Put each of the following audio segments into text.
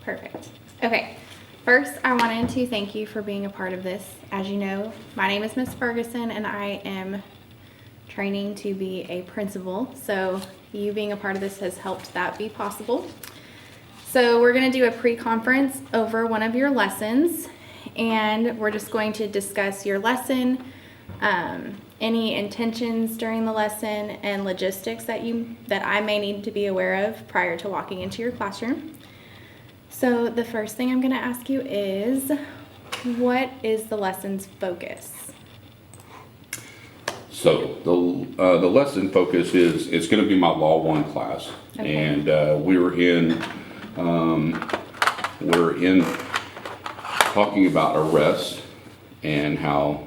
Perfect. Okay. First, I wanted to thank you for being a part of this. As you know, my name is Miss Ferguson, and I am training to be a principal. So you being a part of this has helped that be possible. So we're going to do a pre-conference over one of your lessons, and we're just going to discuss your lesson, any intentions during the lesson, and logistics that I may need to be aware of prior to walking into your classroom. So the first thing I'm going to ask you is, what is the lesson's focus? So the lesson focus is, it's going to be my Law 1 class. Okay. And we're in talking about arrests and how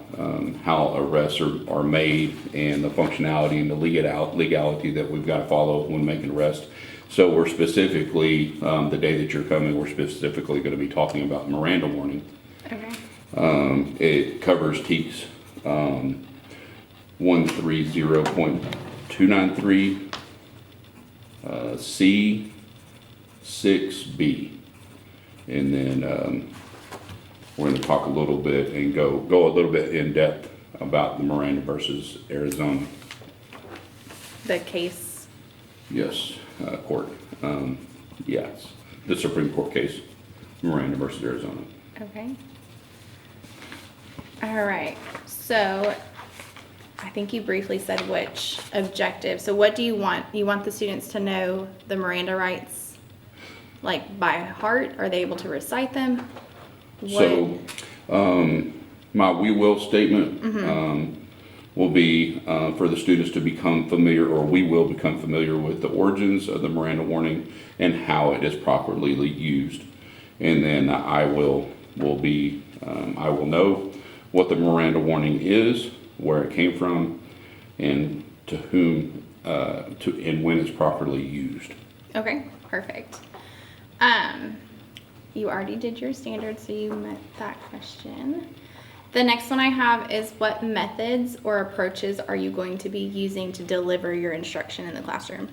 arrests are made, and the functionality and the legality that we've got to follow when making arrests. So we're specifically, the day that you're coming, we're specifically going to be talking about Miranda warning. Okay. It covers TEKS 130.293 C 6B, and then we're going to talk a little bit and go a little bit in depth about the Miranda versus Arizona. The case. Yes, court. Yes, the Supreme Court case, Miranda versus Arizona. Okay. All right. So I think you briefly said which objective. So what do you want? You want the students to know the Miranda rights, like by heart? Are they able to recite them? So, my we will statement will be for the students to become familiar, or we will become familiar with the origins of the Miranda warning and how it is properly used. And then I will know what the Miranda warning is, where it came from, and to whom, and when it's properly used. Okay, perfect. You already did your standard, so you met that question. The next one I have is, what methods or approaches are you going to be using to deliver your instruction in the classroom?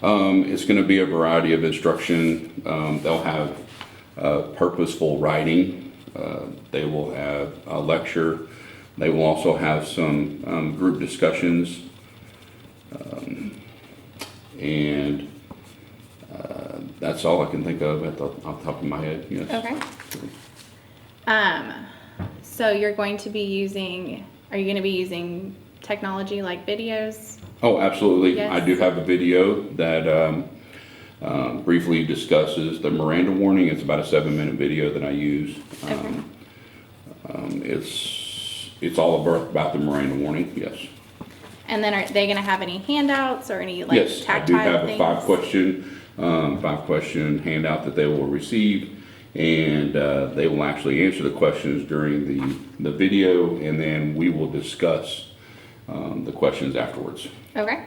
It's going to be a variety of instruction. They'll have purposeful writing. They will have a lecture. They will also have some group discussions. And that's all I can think of off the top of my head. Yes. Okay. So you're going to be using, are you going to be using technology like videos? Oh, absolutely. Yes. I do have a video that briefly discusses the Miranda warning. It's about a 7-minute video that I use. Okay. It's all about the Miranda warning, yes. And then are they going to have any handouts or any like Yes, I do tactile have things? a five question handout that they will receive, and they will actually answer the questions during the video, and then we will discuss the questions afterwards. Okay.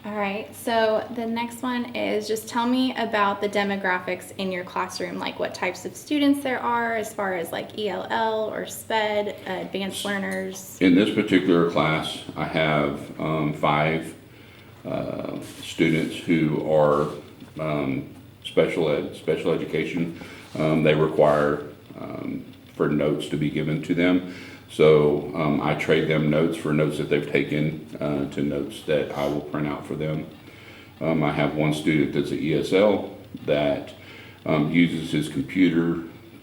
All right. So the next one is, just tell me about the demographics in your classroom, like what types of students there are as far as like ELL or SPED, advanced learners. In this particular class, I have 5 students who are special education. They require for notes to be given to them. So I trade them notes for notes that they've taken to notes that I will print out for them. I have one student that's an ESL that uses his computer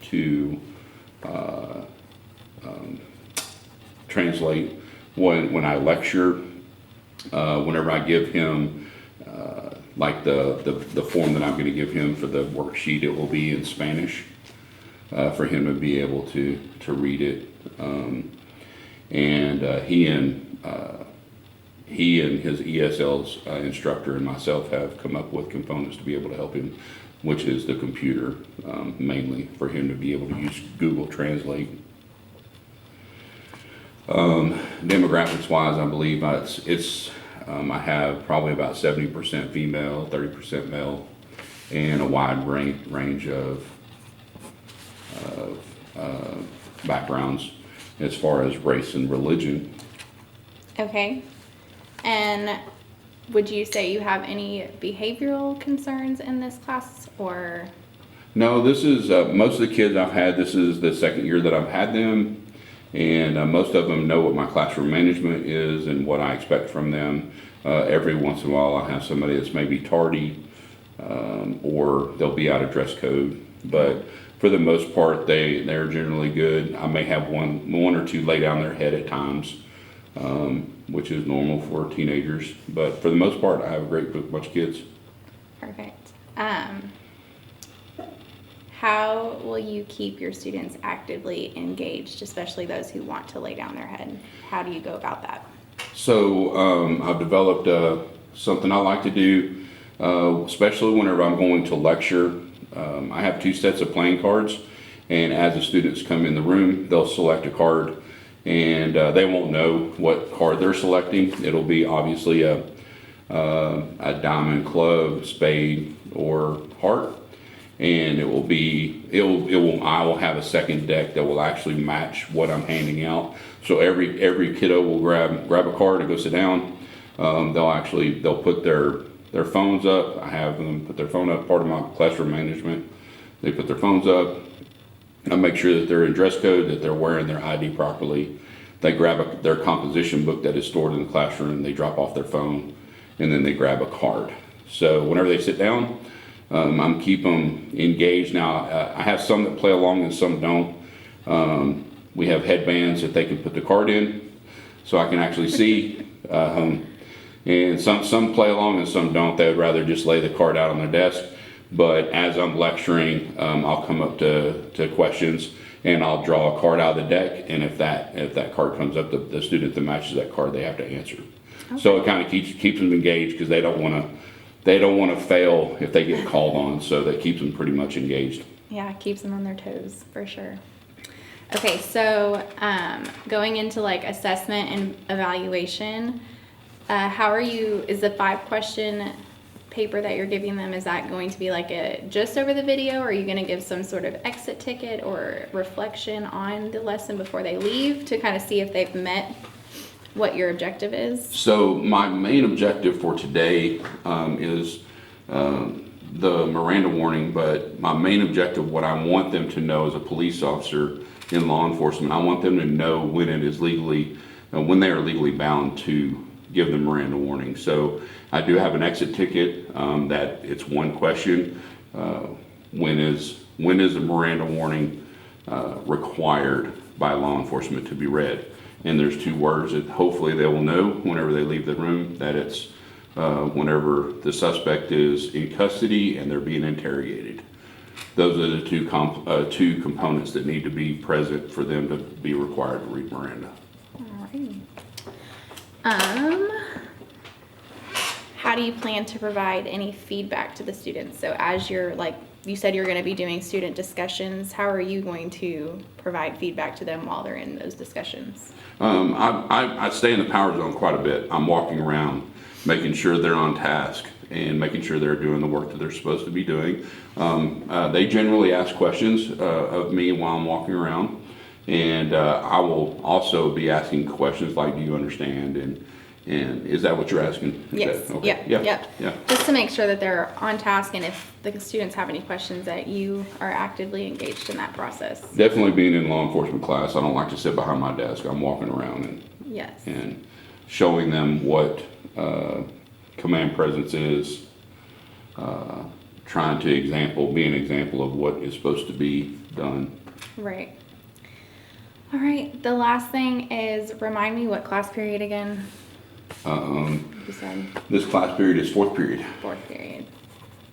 to translate when I lecture. Whenever I give him like the form that I'm going to give him for the worksheet, it will be in Spanish for him to be able to read it. And he and his ESL's instructor and myself have come up with components to be able to help him, which is the computer, mainly for him to be able to use Google Translate. Demographics wise, I believe I have probably about 70% female, 30% male, and a wide range of backgrounds as far as race and religion. Okay. And would you say you have any behavioral concerns in this class, or? No, this is, most of the kids I've had, this is the second year that I've had them. And most of them know what my classroom management is and what I expect from them. Every once in a while, I have somebody that's maybe tardy, or they'll be out of dress code. But for the most part, they're generally good. I may have one or two lay down their head at times, which is normal for teenagers. But for the most part, I have a great bunch of kids. Perfect. How will you keep your students actively engaged, especially those who want to lay down their head? How do you go about that? So I've developed something I like to do, especially whenever I'm going to lecture. I have 2 sets of playing cards, and as the students come in the room, they'll select a card, and they won't know what card they're selecting. It'll be obviously a diamond, club, spade, or heart. And I will have a second deck that will actually match what I'm handing out. So every kiddo will grab a card and go sit down. They'll put their phones up. I have them put their phone up, part of my classroom management. They put their phones up. I make sure that they're in dress code, that they're wearing their ID properly. They grab their composition book that is stored in the classroom. They drop off their phone, and then they grab a card. So whenever they sit down, I'm keep them engaged. Now, I have some that play along and some don't. We have headbands that they can put the card in, so I can actually see. And some play along and some don't. They would rather just lay the card out on their desk. But as I'm lecturing, I'll come up to questions, and I'll draw a card out of the deck. And if that card comes up, the student that matches that card, they have to answer. Okay. So it kind of keeps them engaged, because they don't want to fail if they get called on, so that keeps them pretty much engaged. Yeah, it keeps them on their toes, for sure. Okay, so going into like assessment and evaluation, is the 5-question paper that you're giving them, is that going to be like just over the video, or are you going to give some sort of exit ticket or reflection on the lesson before they leave to kind of see if they've met what your objective is? So my main objective for today is the Miranda warning, but my main objective, what I want them to know as a police officer in law enforcement, I want them to know when when they are legally bound to give the Miranda warning. So I do have an exit ticket that it's one question. When is a Miranda warning required by law enforcement to be read? And there's 2 words that hopefully they will know whenever they leave the room, that it's whenever the suspect is in custody and they're being interrogated. Those are the two components that need to be present for them to be required to read Miranda. Alrighty. How do you plan to provide any feedback to the students? So as you said you're going to be doing student discussions, how are you going to provide feedback to them while they're in those discussions? I stay in the power zone quite a bit. I'm walking around, making sure they're on task and making sure they're doing the work that they're supposed to be doing. They generally ask questions of me while I'm walking around, and I will also be asking questions like, do you understand? And is that what you're asking? Yes. Okay. Yeah. Just to make sure that they're on task, and if the students have any questions, that you are actively engaged in that process. Definitely being in law enforcement class, I don't like to sit behind my desk. I'm walking around and showing them what command presence is, trying to be an example of what is supposed to be done. Right. All right. The last thing is, remind me what class period again? You said this class period is 4th period. 4th period.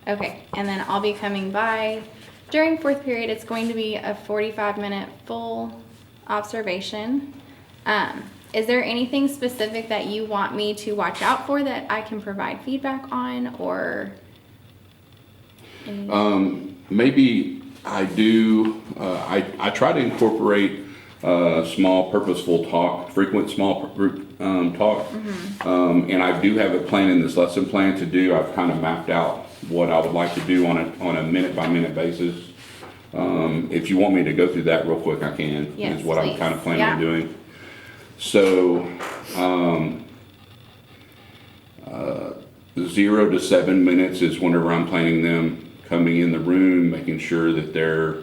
Okay, and then I'll be coming by during 4th period. It's going to be a 45-minute full observation. Is there anything specific that you want me to watch out for that I can provide feedback on, or? Maybe I do. I try to incorporate small purposeful talk, frequent small group talk. Mm-hmm. And I do have a plan in this lesson plan to do. I've kind of mapped out what I would like to do on a minute by minute basis. If you want me to go through that real quick, I can. Yes, is what please. I'm kind of planning on doing. So 0 to 7 minutes is whenever I'm planning them coming in the room, making sure that their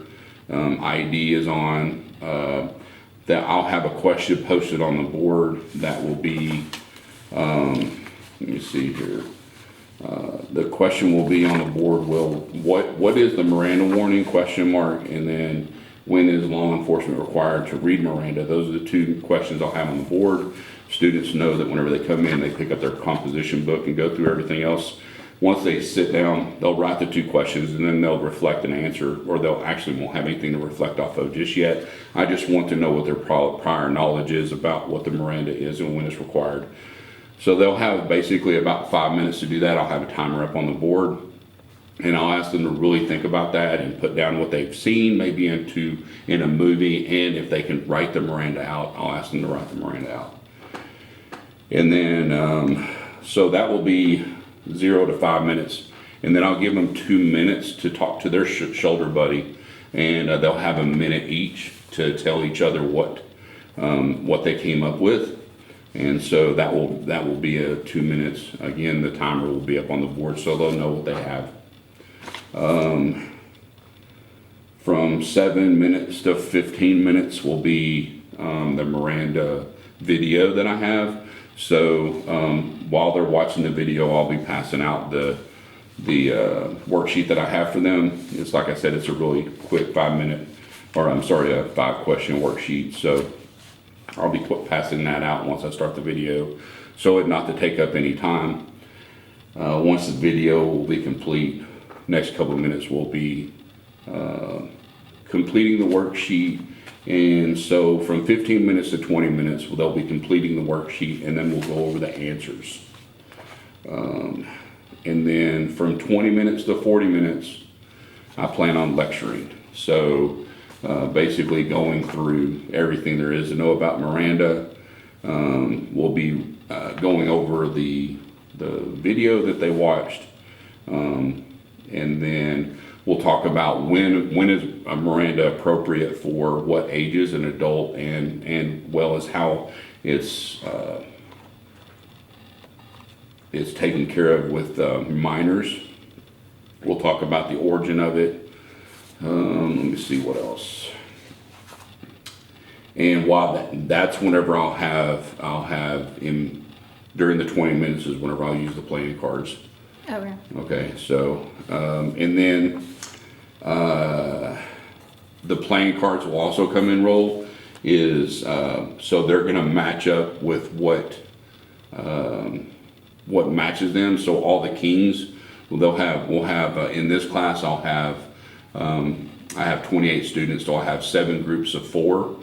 ID is on. That I'll have a question posted on the board that will be, let me see here. The question will be on the board, what is the Miranda warning, question mark, and then when is law enforcement required to read Miranda? Those are the two questions I'll have on the board. Students know that whenever they come in, they pick up their composition book and go through everything else. Once they sit down, they'll write the two questions and then they'll reflect an answer, or they'll actually won't have anything to reflect off of just yet. I just want to know what their prior knowledge is about what the Miranda is and when it's required. So they'll have basically about 5 minutes to do that. I'll have a timer up on the board, and I'll ask them to really think about that and put down what they've seen, maybe in a movie, and if they can write the Miranda out, I'll ask them to write the Miranda out. And then, so that will be 0 to 5 minutes, and then I'll give them 2 minutes to talk to their shoulder buddy, and they'll have a minute each to tell each other what they came up with. And so that will be a 2 minutes. Again, the timer will be up on the board, so they'll know what they have. From 7 minutes to 15 minutes will be the Miranda video that I have. So while they're watching the video, I'll be passing out the worksheet that I have for them. It's like I said, it's a really quick 5 question worksheet. So I'll be passing that out once I start the video, so it not to take up any time. Once the video will be complete, next couple of minutes will be completing the worksheet. And so from 15 minutes to 20 minutes, they'll be completing the worksheet, and then we'll go over the answers. And then from 20 minutes to 40 minutes, I plan on lecturing. So basically going through everything there is to know about Miranda. We'll be going over the video that they watched, and then we'll talk about when is a Miranda appropriate for what ages, an adult, and well as how it's taken care of with minors. We'll talk about the origin of it. Let me see what else. And while that's whenever I'll have during the 20 minutes is whenever I'll use the playing cards. Okay. Okay, so, and then, the playing cards will also come in role so they're gonna match up with what matches them. So all the kings, we'll have, in this class, I have 28 students, so I'll have 7 groups of 4.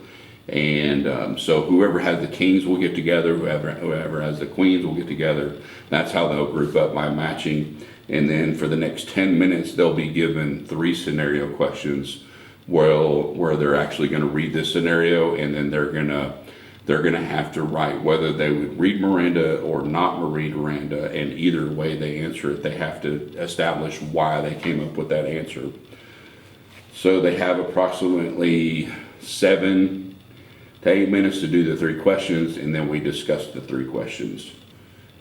And so whoever has the kings will get together, whoever has the queens will get together. That's how they'll group up by matching. And then for the next 10 minutes, they'll be given 3 scenario questions where they're actually going to read this scenario, and then they're gonna have to write whether they would read Miranda or not read Miranda. And either way they answer it, they have to establish why they came up with that answer. So they have approximately 7 to 8 minutes to do the 3 questions, and then we discuss the 3 questions.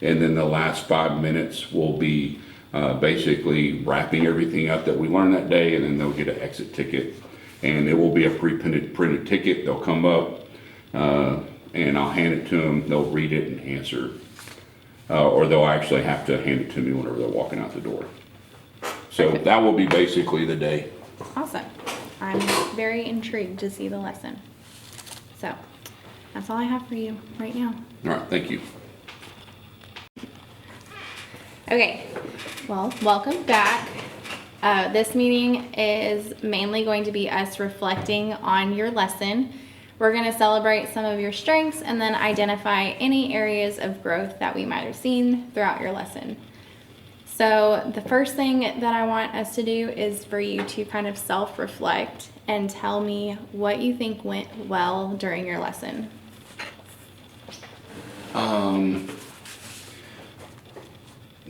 And then the last 5 minutes will be basically wrapping everything up that we learned that day, and then they'll get an exit ticket. And it will be a printed ticket. They'll come up, and I'll hand it to them. They'll read it and answer. Or they'll actually have to hand it to me whenever they're walking out the door. So that will be basically the day. Awesome. I'm very intrigued to see the lesson. So that's all I have for you right now. All right, thank you. Okay, well, welcome back. This meeting is mainly going to be us reflecting on your lesson. We're going to celebrate some of your strengths and then identify any areas of growth that we might have seen throughout your lesson. So the first thing that I want us to do is for you to kind of self-reflect and tell me what you think went well during your lesson.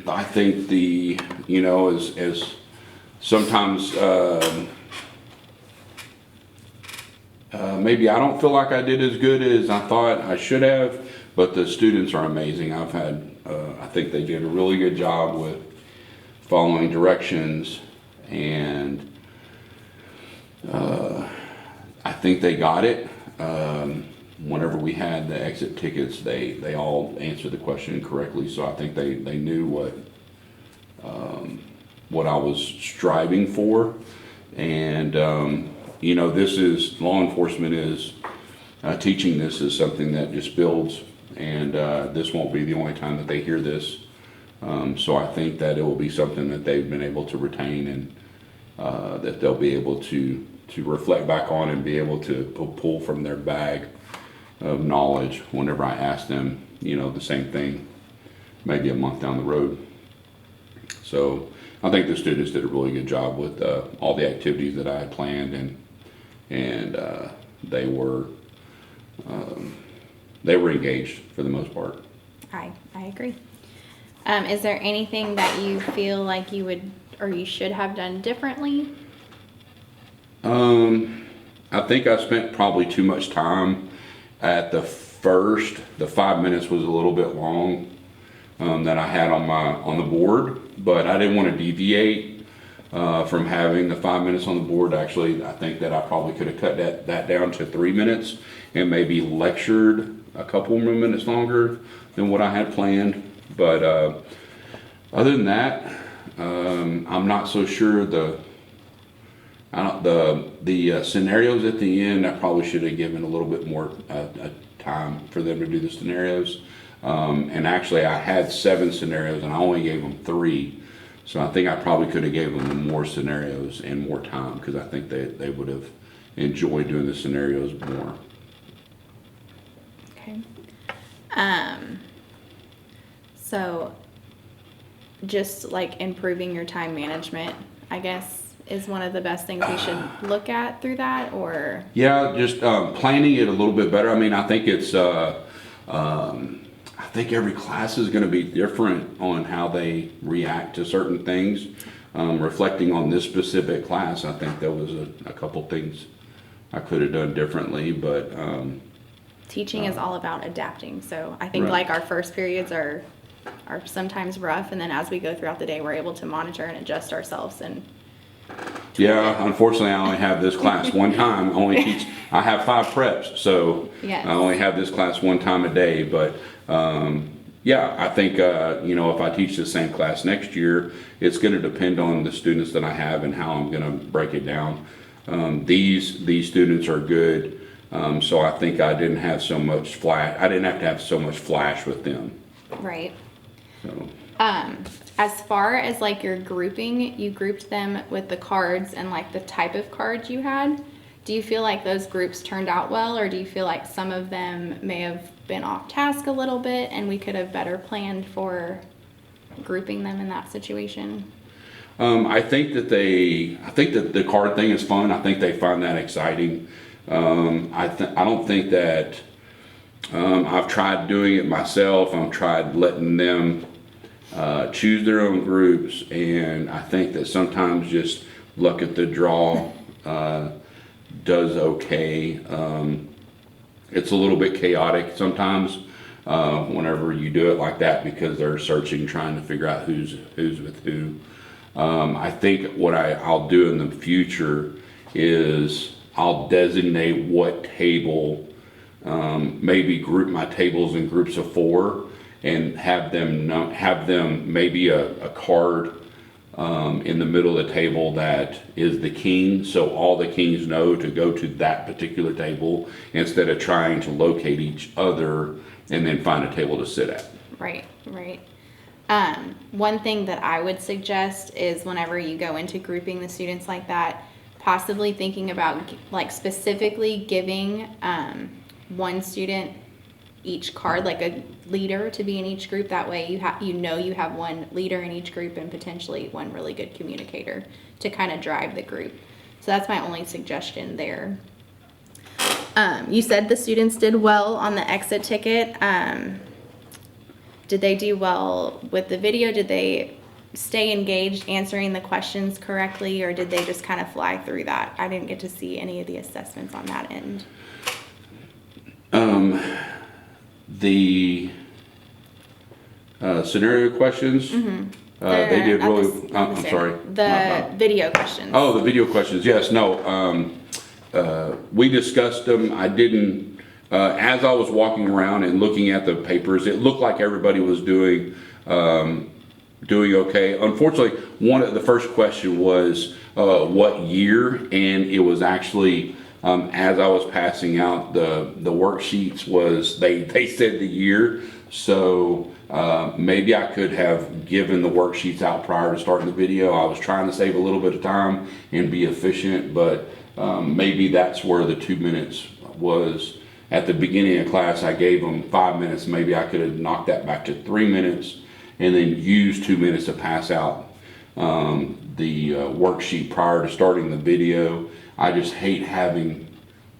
I think as sometimes maybe I don't feel like I did as good as I thought I should have, but the students are amazing. I think they did a really good job with following directions and I think they got it. Whenever we had the exit tickets, they all answered the question correctly, so I think they knew what I was striving for. And this is, law enforcement is, teaching this is something that just builds, and this won't be the only time that they hear this. So I think that it will be something that they've been able to retain, and that they'll be able to reflect back on and be able to pull from their bag of knowledge whenever I ask them, the same thing, maybe a month down the road. So I think the students did a really good job with all the activities that I had planned, and they were engaged for the most part. I agree. Is there anything that you feel like you would or you should have done differently? I think I spent probably too much time at the 5 minutes was a little bit long that I had on the board, but I didn't want to deviate from having the 5 minutes on the board. Actually, I think that I probably could have cut that down to 3 minutes and maybe lectured a couple more minutes longer than what I had planned. But other than that, I'm not so sure the scenarios at the end, I probably should have given a little bit more time for them to do the scenarios. And actually I had 7 scenarios and I only gave them 3. So I think I probably could have gave them more scenarios and more time, because I think they would have enjoyed doing the scenarios more. Okay. So just like improving your time management, I guess, is one of the best things we should look at through that, or? Yeah, just planning it a little bit better. I mean, I think it's, I think every class is going to be different on how they react to certain things. Reflecting on this specific class, I think there was a couple things I could have done differently, but Teaching is all about adapting. So I think Right. like our first periods are sometimes rough, and then as we go throughout the day, we're able to monitor and adjust ourselves. And yeah, unfortunately, I only have this class one time. I have 5 preps, so Yes. I only have this class one time a day. But yeah, I think if I teach the same class next year, it's going to depend on the students that I have and how I'm going to break it down. These students are good, so I think I didn't have so much flash. I didn't have to have so much flash with them. right. So. As far as like your grouping, you grouped them with the cards and like the type of cards you had. Do you feel like those groups turned out well, or do you feel like some of them may have been off task a little bit and we could have better planned for grouping them in that situation? I think that the card thing is fun. I think they find that exciting. I don't think that I've tried doing it myself. I've tried letting them choose their own groups, and I think that sometimes just luck at the draw does okay. It's a little bit chaotic sometimes whenever you do it like that, because they're searching, trying to figure out who's with who. I think what I'll do in the future is I'll designate what table, maybe group my tables in groups of 4, and have them maybe a card in the middle of the table that is the king, so all the kings know to go to that particular table instead of trying to locate each other and then find a table to sit at. Right. One thing that I would suggest is whenever you go into grouping the students like that, possibly thinking about like specifically giving one student each card, like a leader to be in each group. That way you have one leader in each group and potentially one really good communicator to kind of drive the group. So that's my only suggestion there. You said the students did well on the exit ticket. Did they do well with the video? Did they stay engaged answering the questions correctly, or did they just kind of fly through that? I didn't get to see any of the assessments on that end. The scenario questions, They did At really, the- I'm sorry. The video questions. Oh, the video questions, yes, no, we discussed them, I didn't, as I was walking around and looking at the papers, it looked like everybody was doing okay. Unfortunately, the first question was, what year, and it was actually, as I was passing out the worksheets was, they said the year, so, maybe I could have given the worksheets out prior to starting the video. I was trying to save a little bit of time and be efficient, but, maybe that's where the 2 minutes was. At the beginning of class, I gave them 5 minutes, maybe I could have knocked that back to 3 minutes, and then used 2 minutes to pass out the worksheet prior to starting the video. I just hate having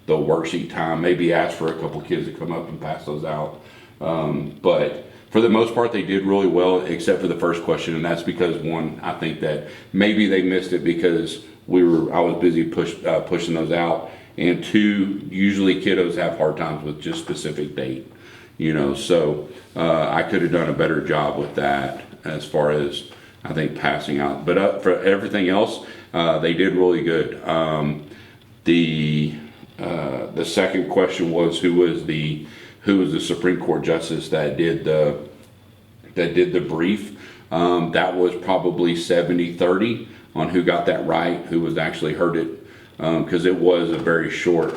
the worksheet time. Maybe ask for a couple kids to come up and pass those out. But for the most part, they did really well, except for the first question, and that's because one, I think that maybe they missed it because I was busy pushing those out, and two, usually kiddos have hard times with just specific date. So I could have done a better job with that as far as I think passing out. But for everything else, they did really good. The second question was who was the Supreme Court justice that did the brief. That was probably 70-30 on who got that right, who was actually heard it, because it was a very short.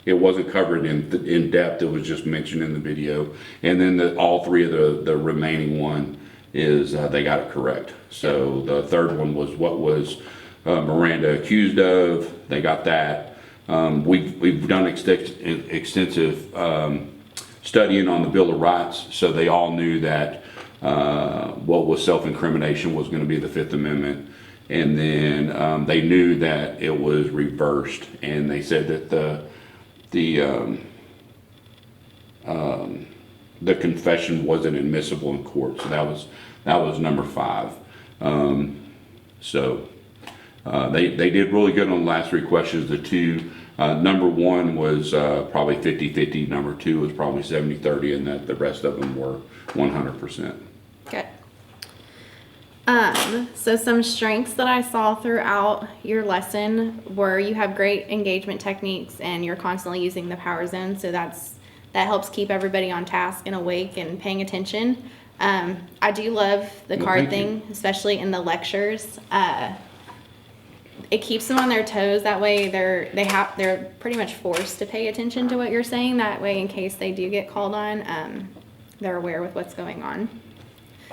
It wasn't covered in depth. It was just mentioned in the video, and then all three of the remaining one is they got it correct. So the third one was what was Miranda accused of. They got that. We've done extensive studying on the Bill of Rights, so they all knew that what was self-incrimination was going to be the Fifth Amendment, and then they knew that it was reversed, and they said that the confession wasn't admissible in court. So that was number 5. They did really good on the last 3 questions. The two, number 1 was probably 50-50, number 2 was probably 70-30, and that the rest of them were 100%. Good. So some strengths that I saw throughout your lesson were you have great engagement techniques and you're constantly using the power zone. So that helps keep everybody on task and awake and paying attention. I do love the card thing, especially in the lectures. It keeps them on their toes. That way they're pretty much forced to pay attention to what you're saying. That way, in case they do get called on, they're aware with what's going on.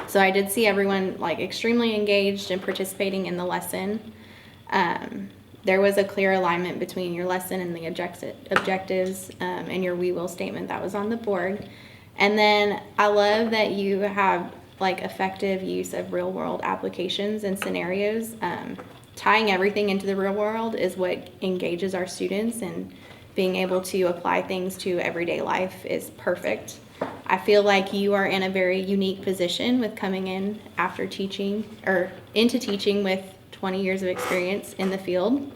So I did see everyone extremely engaged and participating in the lesson. There was a clear alignment between your lesson and the objectives and your we will statement that was on the board. And then I love that you have effective use of real world applications and scenarios. Tying everything into the real world is what engages our students, and being able to apply things to everyday life is perfect. I feel like you are in a very unique position with coming in after teaching or into teaching with 20 years of experience in the field,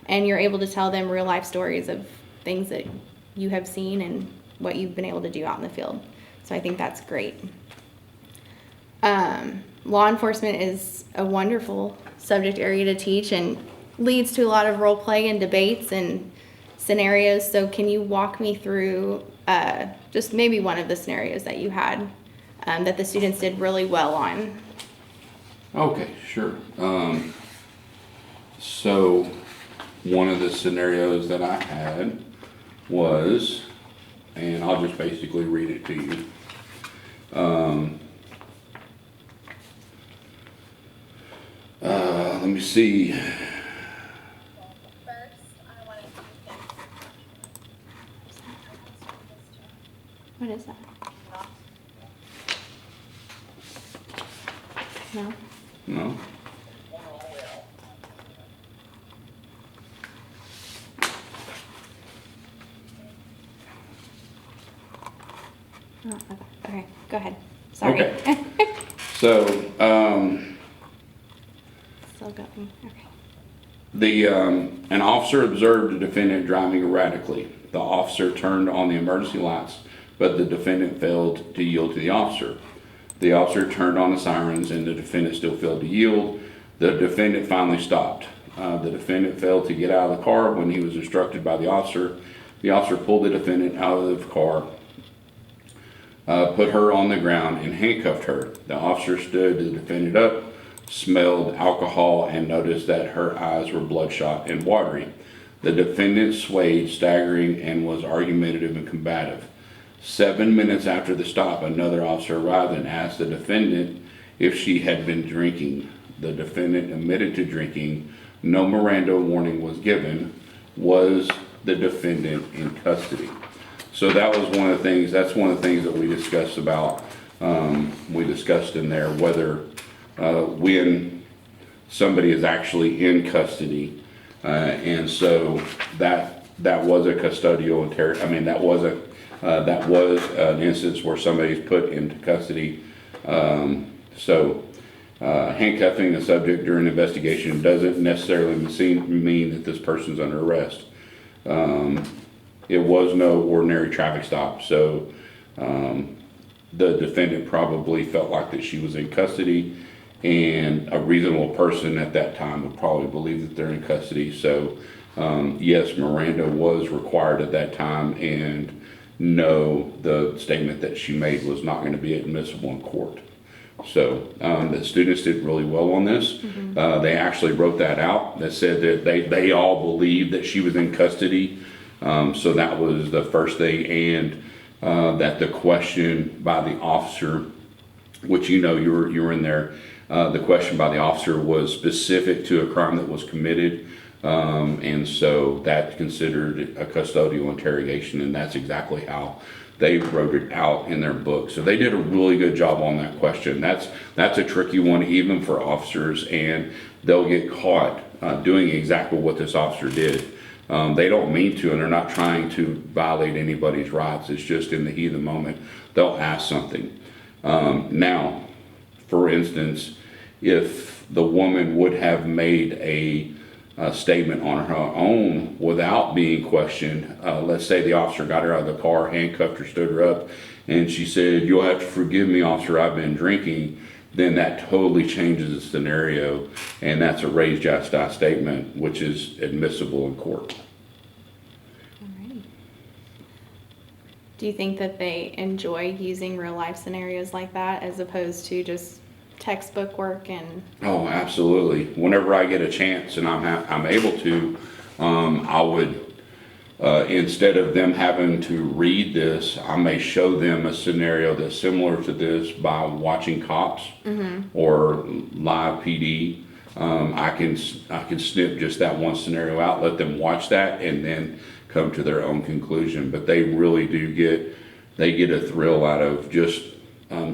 and you're able to tell them real life stories of things that you have seen and what you've been able to do out in the field. So I think that's great. Law enforcement is a wonderful subject area to teach and leads to a lot of role play and debates and scenarios. So can you walk me through just maybe one of the scenarios that you had that the students did really well on? Okay, sure. So one of the scenarios that I had was, and I'll just basically read it to you. Let me see. What is that? No? No? Oh, okay, go ahead. Sorry. Okay. So, Still going. Okay. An officer observed a defendant driving erratically. The officer turned on the emergency lights, but the defendant failed to yield to the officer. The officer turned on the sirens and the defendant still failed to yield. The defendant finally stopped. The defendant failed to get out of the car when he was instructed by the officer. The officer pulled the defendant out of the car, put her on the ground, and handcuffed her. The officer stood the defendant up, smelled alcohol, and noticed that her eyes were bloodshot and watery. The defendant swayed, staggering, and was argumentative and combative. 7 minutes after the stop, another officer arrived and asked the defendant if she had been drinking. The defendant admitted to drinking. No Miranda warning was given. Was the defendant in custody? So that was one of the things, that's one of the things that we discussed about, we discussed in there whether when somebody is actually in custody. And so that was a custodial that was an instance where somebody's put into custody. Handcuffing a subject during an investigation doesn't necessarily mean that this person's under arrest. It was no ordinary traffic stop, so the defendant probably felt like that she was in custody, and a reasonable person at that time would probably believe that they're in custody. So yes, Miranda was required at that time, and no, the statement that she made was not going to be admissible in court. So the students did really well on this. They actually wrote that out that said that they all believed that she was in custody. So that was the first thing, and that the question by the officer, which you were in there, the question by the officer was specific to a crime that was committed, and so that's considered a custodial interrogation, and that's exactly how they wrote it out in their book. So they did a really good job on that question. That's a tricky one even for officers, and they'll get caught doing exactly what this officer did. They don't mean to, and they're not trying to violate anybody's rights. It's just in the heat of the moment, they'll ask something. Now, for instance, if the woman would have made a statement on her own without being questioned, let's say the officer got her out of the car, handcuffed her, stood her up, and she said, "You'll have to forgive me, officer, I've been drinking," then that totally changes the scenario, and that's a res gestae statement, which is admissible in court. Alrighty. Do you think that they enjoy using real life scenarios like that as opposed to just textbook work? And Oh, absolutely. Whenever I get a chance and I'm able to, I would, instead of them having to read this, I may show them a scenario that's similar to this by watching Cops or Live PD. I can snip just that one scenario out, let them watch that, and then come to their own conclusion. But they really do get a thrill out of just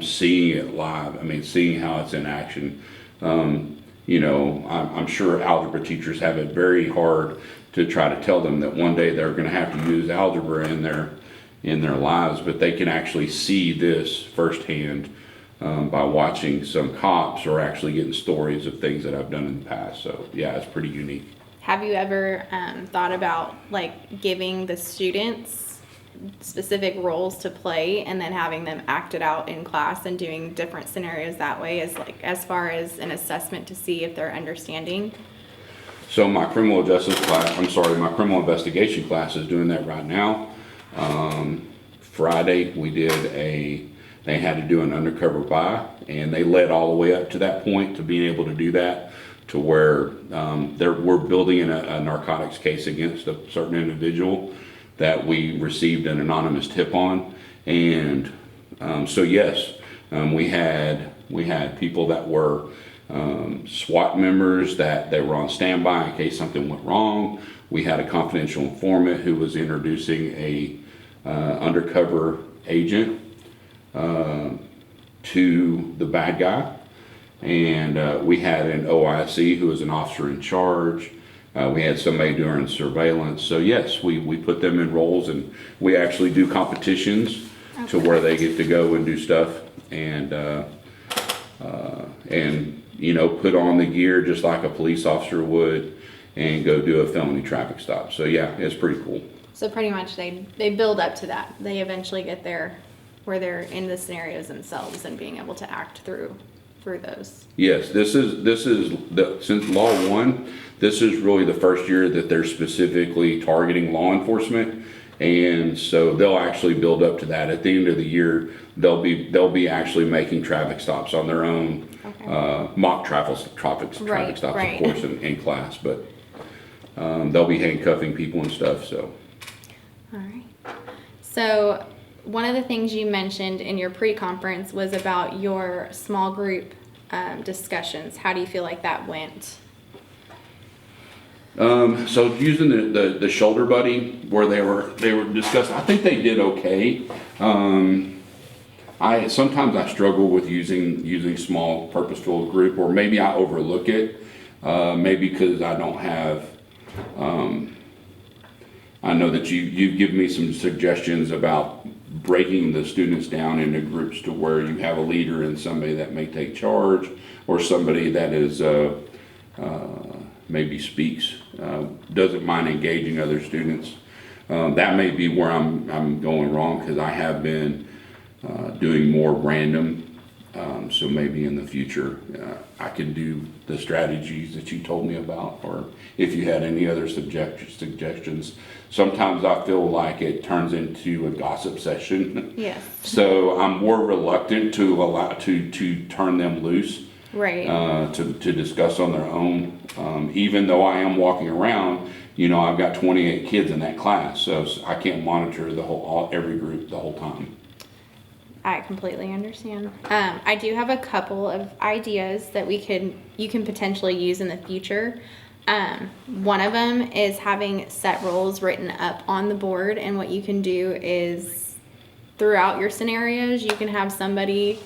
seeing it live. I mean, seeing how it's in action. I'm sure algebra teachers have it very hard to try to tell them that one day they're going to have to use algebra in their lives, but they can actually see this firsthand by watching some Cops or actually getting stories of things that I've done in the past. So yeah, it's pretty unique. have you ever thought about like giving the students specific roles to play and then having them act it out in class and doing different scenarios that way as far as an assessment to see if they're understanding? So my criminal criminal investigation class is doing that right now. Friday they had to do an undercover buy, and they led all the way up to that point to being able to do that, to where we're building a narcotics case against a certain individual that we received an anonymous tip on. And so yes, we had people that were SWAT members that they were on standby in case something went wrong. We had a confidential informant who was introducing a undercover agent to the bad guy, and we had an OIC who was an officer in charge. We had somebody doing surveillance. So yes, we put them in roles, and we actually do competitions to where they get to go and do stuff and put on the gear just like a police officer would and go do a felony traffic stop. So yeah, it's pretty cool. So pretty much they build up to that. They eventually get their where they're in the scenarios themselves and being able to act through those. Yes, since Law 1, this is really the first year that they're specifically targeting law enforcement. And so they'll actually build up to that. At the end of the year, they'll be actually making traffic stops on their own, Okay. mock traffic stops, Right, of right. course, in class. But they'll be handcuffing people and stuff. So All right. So one of the things you mentioned in your pre-conference was about your small group discussions. How do you feel like that went? So using the shoulder buddy where they were discussing, I think they did okay. Sometimes I struggle with using small purposeful group, or maybe I overlook it. Maybe because I don't have. I know that you've given me some suggestions about breaking the students down into groups to where you have a leader and somebody that may take charge, or somebody that is maybe speaks, doesn't mind engaging other students. That may be where I'm going wrong, because I have been doing more random. So maybe in the future I can do the strategies that you told me about, or if you had any other suggestions. Sometimes I feel like it turns into a gossip session. Yes. So I'm more reluctant to turn them loose. Right. To discuss on their own. Even though I am walking around, I've got 28 kids in that class, so I can't monitor every group the whole time. I completely understand. I do have a couple of ideas that you can potentially use in the future. One of them is having set roles written up on the board, and what you can do is throughout your scenarios, you can have somebody.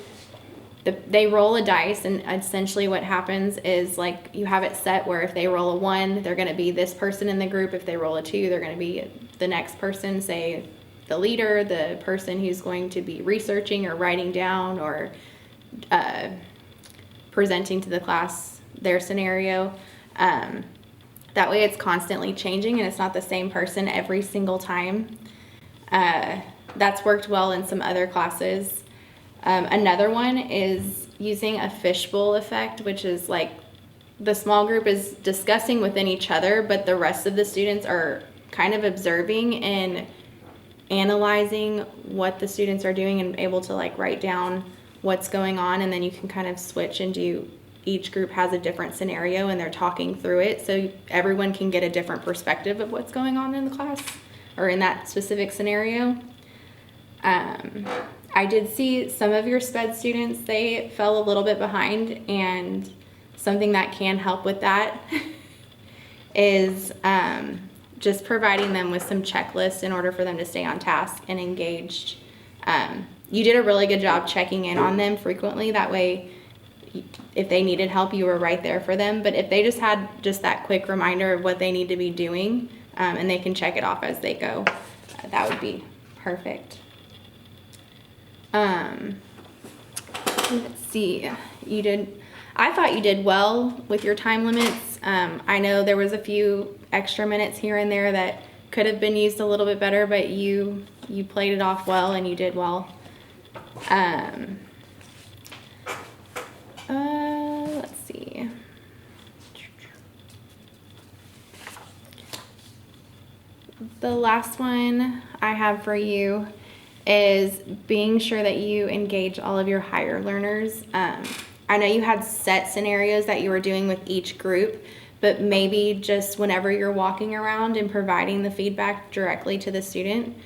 They roll a dice, and essentially what happens is, like, you have it set where if they roll a 1, they're going to be this person in the group. If they roll a 2, they're going to be the next person, say the leader, the person who's going to be researching or writing down or presenting to the class their scenario. That way it's constantly changing and it's not the same person every single time. That's worked well in some other classes. Another one is using a fishbowl effect, which is like the small group is discussing within each other, but the rest of the students are kind of observing and analyzing what the students are doing and able to like write down what's going on, and then you can kind of switch and do, each group has a different scenario and they're talking through it, so everyone can get a different perspective of what's going on in the class or in that specific scenario. I did see some of your SPED students, they fell a little bit behind, and something that can help with that is just providing them with some checklists in order for them to stay on task and engaged. You did a really good job checking in on them frequently. That way, if they needed help, you were right there for them. But if they just had just that quick reminder of what they need to be doing, and they can check it off as they go, that would be perfect. Let's see. I thought you did well with your time limits. I know there was a few extra minutes here and there that could have been used a little bit better, but you played it off well and you did well. Let's see. The last one I have for you is being sure that you engage all of your higher learners. I know you had set scenarios that you were doing with each group, but maybe just whenever you're walking around and providing the feedback directly to the student,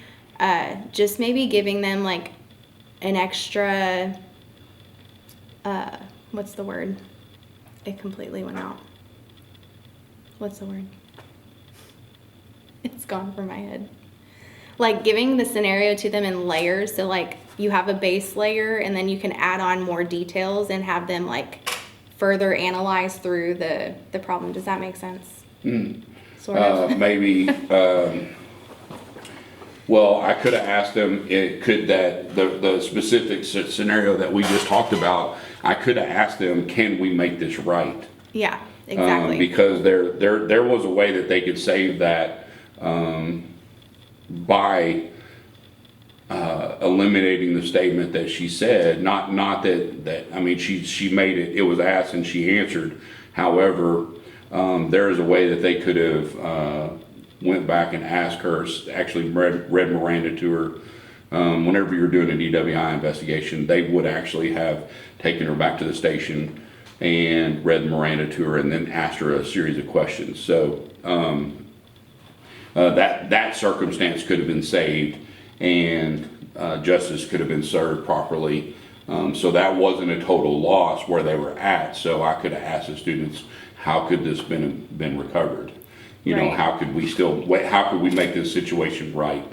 just maybe giving them like an extra, what's the word? It completely went out. What's the word? It's gone from my head. Like giving the scenario to them in layers, so like you have a base layer and then you can add on more details and have them like further analyze through the problem. Does that make sense? Sort of. Maybe, well, I could have asked them, the specific scenario that we just talked about, I could have asked them, can we make this right? Yeah, exactly. Because there was a way that they could save that by eliminating the statement that she said. Not that I mean, she made it. It was asked and she answered. However, there is a way that they could have went back and asked her, actually read Miranda to her. Whenever you're doing an DWI investigation, they would actually have taken her back to the station and read Miranda to her and then asked her a series of questions. So that circumstance could have been saved, and justice could have been served properly. So that wasn't a total loss where they were at. So I could have asked the students, how could this been recovered? You know, Right. how could we make this situation right?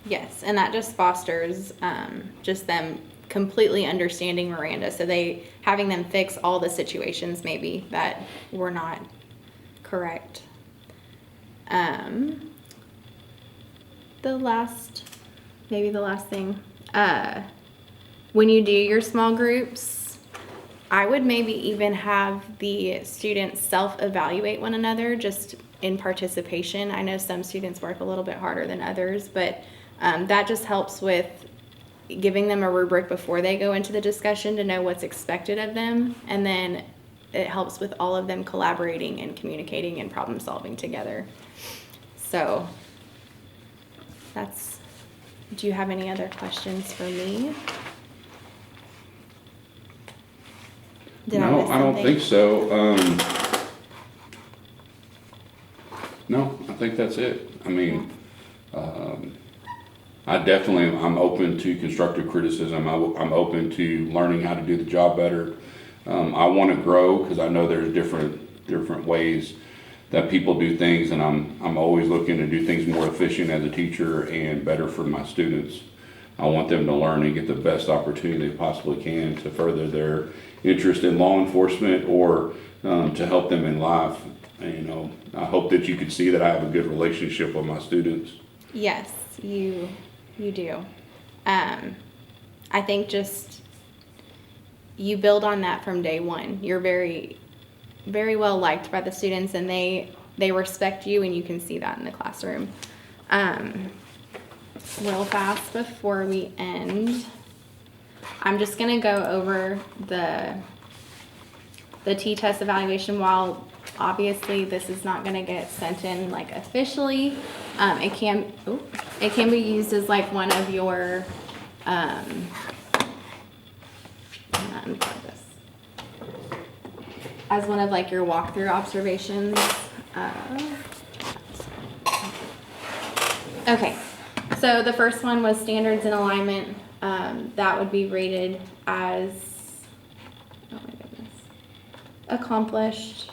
Yes, and that just fosters just them completely understanding Miranda. So having them fix all the situations maybe that were not correct. The last thing, when you do your small groups, I would maybe even have the students self-evaluate one another just in participation. I know some students work a little bit harder than others, but that just helps with giving them a rubric before they go into the discussion to know what's expected of them. And then it helps with all of them collaborating and communicating and problem solving together. So do you have any other questions for me? Did I No, miss I don't something? think so. No, I think that's it. I mean, I'm open to constructive criticism. I'm open to learning how to do the job better. I want to grow because I know there's different ways that people do things, and I'm always looking to do things more efficient as a teacher and better for my students. I want them to learn and get the best opportunity they possibly can to further their interest in law enforcement or to help them in life. And, you know, I hope that you can see that I have a good relationship with my students. Yes, you do. I think just you build on that from day one. You're very, very well liked by the students, and they respect you, and you can see that in the classroom. Real fast before we end, I'm just gonna go over the T-test evaluation. While obviously this is not gonna get sent in like officially, it can be used as like one of your as one of like your walkthrough observations. Okay, so the first one was standards and alignment. That would be rated as, oh my goodness, accomplished.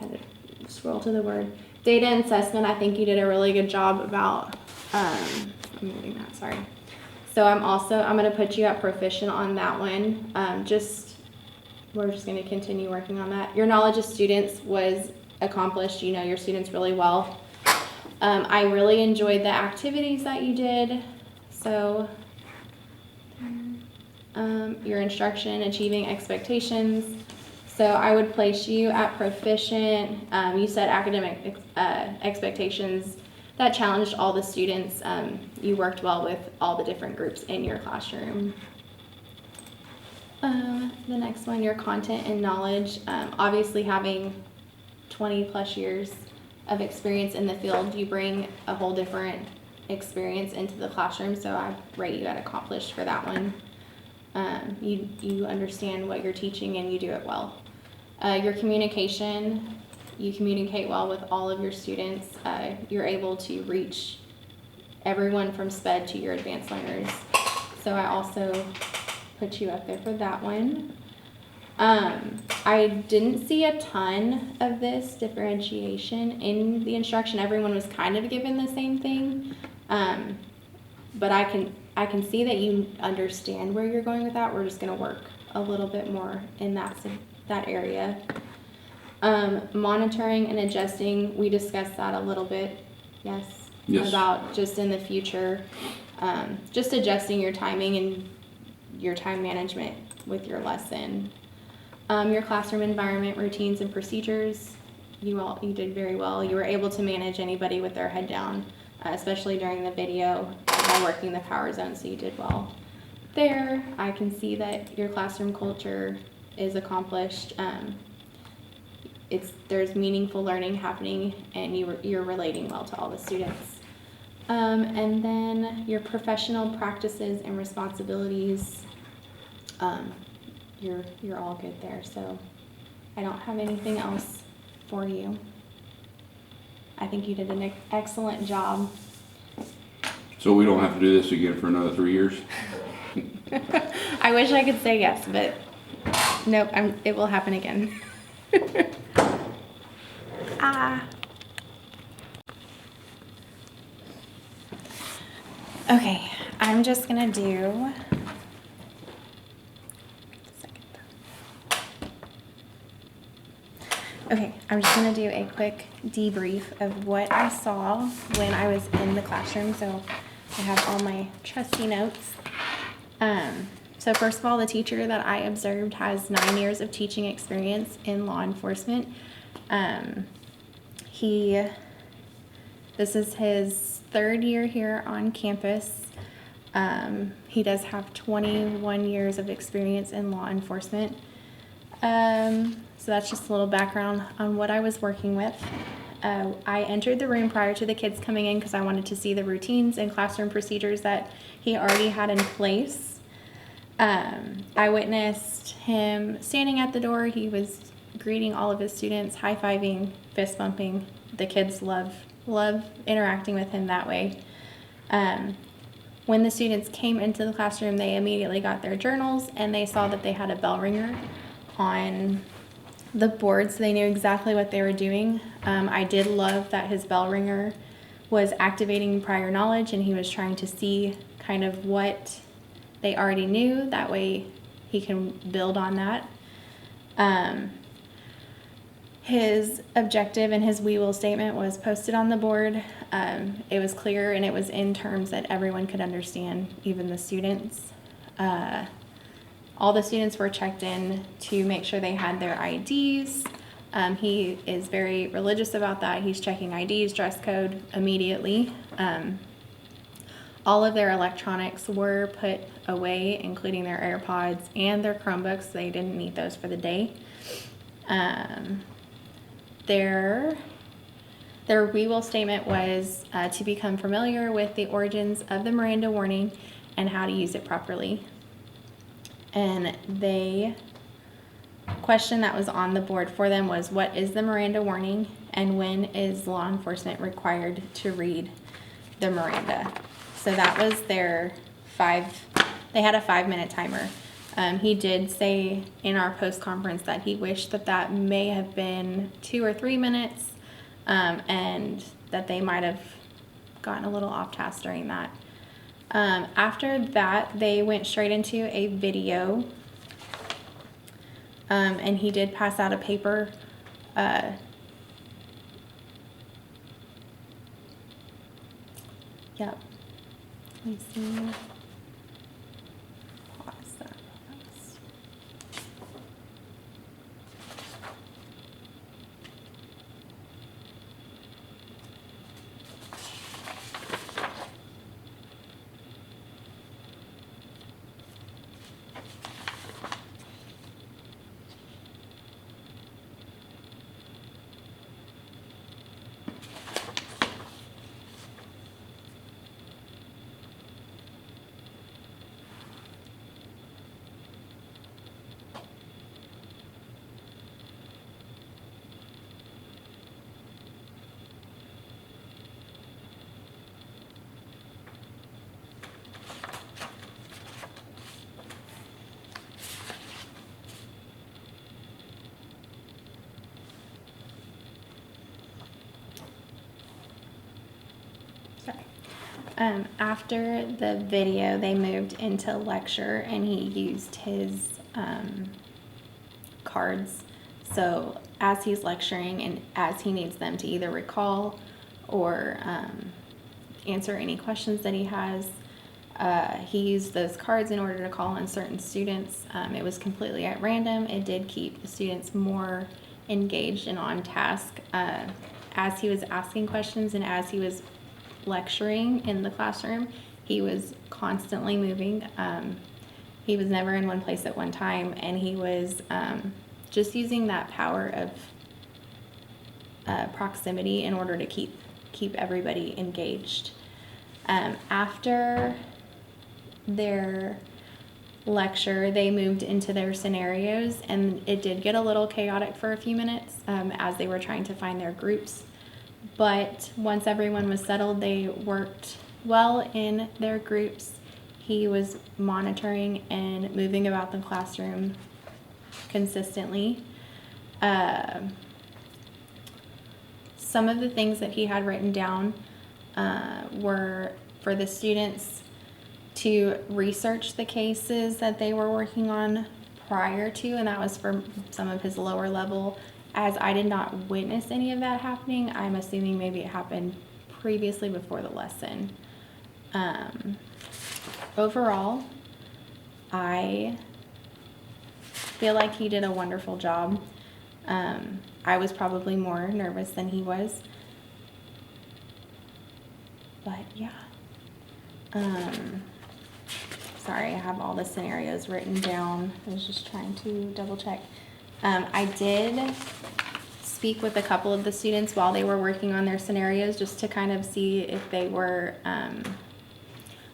I had to scroll to the word. Data and assessment, I think you did a really good job about, I'm moving that, sorry. So I'm gonna put you at proficient on that one. We're just gonna continue working on that. Your knowledge of students was accomplished. You know your students really well. I really enjoyed the activities that you did. So your instruction, achieving expectations. So I would place you at proficient. You set academic expectations that challenged all the students. You worked well with all the different groups in your classroom. The next one, your content and knowledge. Obviously having 20 plus years of experience in the field, you bring a whole different experience into the classroom, so I rate you at accomplished for that one. You understand what you're teaching and you do it well. Your communication, you communicate well with all of your students. You're able to reach everyone from SPED to your advanced learners. So I also put you up there for that one. I didn't see a ton of this differentiation in the instruction. Everyone was kind of given the same thing. But I can see that you understand where you're going with that. We're just gonna work a little bit more in that area. Monitoring and adjusting, we discussed that a little bit. Yes. About just in the future, just adjusting your timing and your time management with your lesson. Your classroom environment, routines and procedures, you did very well. You were able to manage anybody with their head down, especially during the video. while working the Power Zone, so you did well there. I can see that your classroom culture is accomplished. There's meaningful learning happening, and you're relating well to all the students. And then your professional practices and responsibilities, you're all good there. So I don't have anything else for you. I think you did an excellent job. So we don't have to do this again for another 3 years? I wish I could say yes, but nope, it will happen again. Okay, I'm just gonna do. Okay, I'm just gonna do a quick debrief of what I saw when I was in the classroom. So I have all my trusty notes. So first of all, the teacher that I observed has 9 years of teaching experience in law enforcement. This is his 3rd year here on campus. He does have 21 years of experience in law enforcement. So that's just a little background on what I was working with. I entered the room prior to the kids coming in because I wanted to see the routines and classroom procedures that he already had in place. I witnessed him standing at the door. He was greeting all of his students, high-fiving, fist bumping. The kids love interacting with him that way. When the students came into the classroom, they immediately got their journals and they saw that they had a bell ringer on the board, so they knew exactly what they were doing. I did love that his bell ringer was activating prior knowledge, and he was trying to see kind of what they already knew. That way he can build on that. His objective and his we will statement was posted on the board. It was clear and it was in terms that everyone could understand, even the students. All the students were checked in to make sure they had their IDs. He is very religious about that. He's checking IDs, dress code immediately. All of their electronics were put away, including their AirPods and their Chromebooks. They didn't need those for the day. Their we will statement was to become familiar with the origins of the Miranda warning and how to use it properly. And the question that was on the board for them was, what is the Miranda warning and when is law enforcement required to read the Miranda? So that was their they had a 5-minute timer. He did say in our post-conference that he wished that may have been 2 or 3 minutes, and that they might have gotten a little off task during that. After that, they went straight into a video, and he did pass out a paper. Yep. Let me see. Pause that. After the video, they moved into lecture, and he used his cards. So as he's lecturing and as he needs them to either recall or answer any questions that he has, he used those cards in order to call on certain students. It was completely at random. It did keep the students more engaged and on task as he was asking questions and as he was lecturing in the classroom. He was constantly moving. He was never in one place at one time, and he was just using that power of proximity in order to keep everybody engaged. After their lecture, they moved into their scenarios, and it did get a little chaotic for a few minutes as they were trying to find their groups. But once everyone was settled, they worked well in their groups. He was monitoring and moving about the classroom consistently. Some of the things that he had written down were for the students to research the cases that they were working on prior to, and that was for some of his lower level. As I did not witness any of that happening, I'm assuming maybe it happened previously before the lesson. Overall, I feel like he did a wonderful job. I was probably more nervous than he was. But yeah. Sorry, I have all the scenarios written down. I was just trying to double check. I did speak with a couple of the students while they were working on their scenarios just to kind of see if they were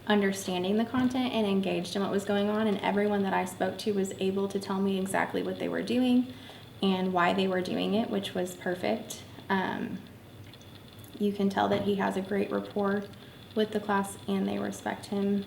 understanding the content and engaged in what was going on. And everyone that I spoke to was able to tell me exactly what they were doing and why they were doing it, which was perfect. You can tell that he has a great rapport with the class and they respect him